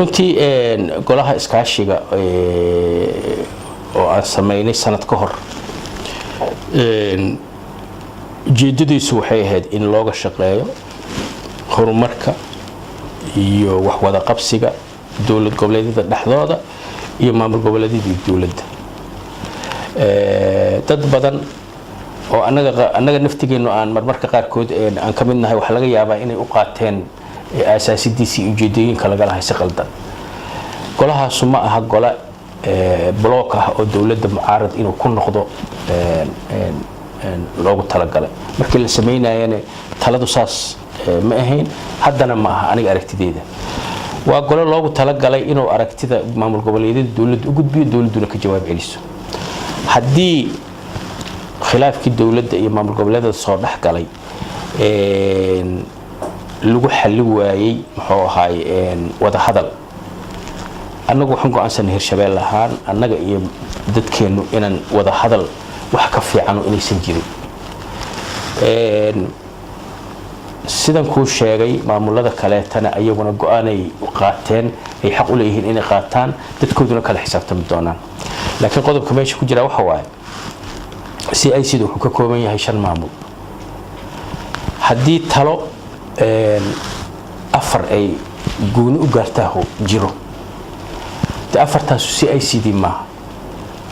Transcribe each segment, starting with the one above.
runtii golaha iskaashiga oo aan sameynay sanad ka hor ujeedadiisu waxay ahayd in looga shaqeeyo horumarka iyo wax wada qabsiga dawlad goboleedyada dhexdooda iyo maamul goboleedyada dawladda dad badan oo anaga naftigeenu aan marmarka qaarkood aan ka midnahay waxa laga yaabaa inay u qaateen asaasidiisii ujeedooyinka laga lahay si qaldan golahaas ma aha gola block ah oo dawladda mucaarad inuu ku noqdo loogu talagalay markii la sameynayana taladu saas ma ahayn haddana ma aha aniga aragtideeda waa golo loogu talagalay inuu aragtida maamul goboleedyada dawladda u gudbiyo dawladduna ka jawaab celiso haddii khilaafkii dawladda iyo maamul goboleedyada soo dhaxgalay lagu xalli waayay muxuu ahaay wada hadal annagu waxaan go'aansanay Hirshabelle ahaan annaga iyo dadkeenu inaan wada hadal wax ka fiican inaysan jirin sidan ku sheegay maamulada kale tan ayaguna go'aanay qaateen ay xaq u leeyihiin inay qaataan dadkooduna kala xisaabtami doonaan laakiin qodobka meesha ku jira waxa waaye si ay sidoo ka kooban yahay shan maamul haddii talo afar ay gooni u gaartaaho jiro afartaas si ay sidii ma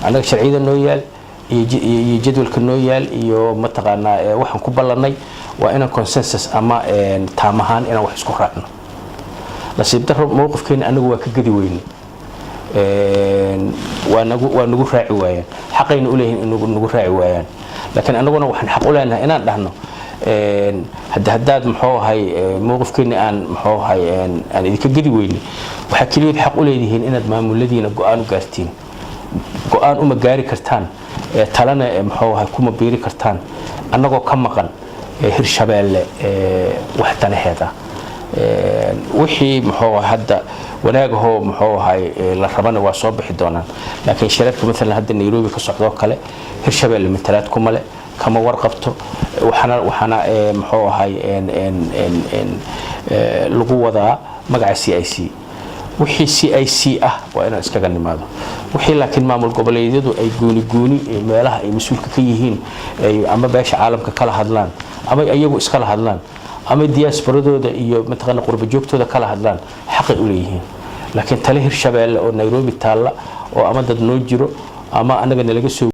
anaga sharciyada noo yaal iyo jadwalka noo yaal iyo mataqaanaa waxaan ku ballanay waa inaan consensus ama taamahaan inaan wax isku raacno nasiib darro mowqifkeena anagu waa ka gadi weyne waa nagu raaci waayaan xaqayna u leeyihiin in nagu raaci waayaan laakiin anaguna waxaan xaq u leenahay inaan dhahno haddaad muxuu ahay mowqifkeena aan muxuu ahay aan idinka gadi weyne waxa kaliya xaq u leedihiin inaad maamuladiina go'aan u gaartiin go'aan uma gaari kartaan talana muxuu ahay kuma beeri kartaan annagoo ka maqan Hirshabelle wax tanaheeda wixii muxuu hadda wanaagaho muxuu ahay la rabana waa soo bixi doonaan laakiin shirarka midna hadda Nairobi ka socdo kale Hirshabelle matalaad kuma le kama warqabto waxana muxuu ahay lagu wadaa magaca CIC wixii CIC ah waa inaan iskaga nimaado wixii laakiin maamul goboleedyadu ay gooni meelaha ay mas'uulka ka yihiin ama beesha caalamka kala hadlaan ama ayagu iskala hadlaan ama diasporadooda iyo mataqaana qurba joogtooda kala hadlaan xaq ay u leeyihiin laakiin tale Hirshabelle oo Nairobi taala oo ama dad noo jiro ama anaga nalaga soo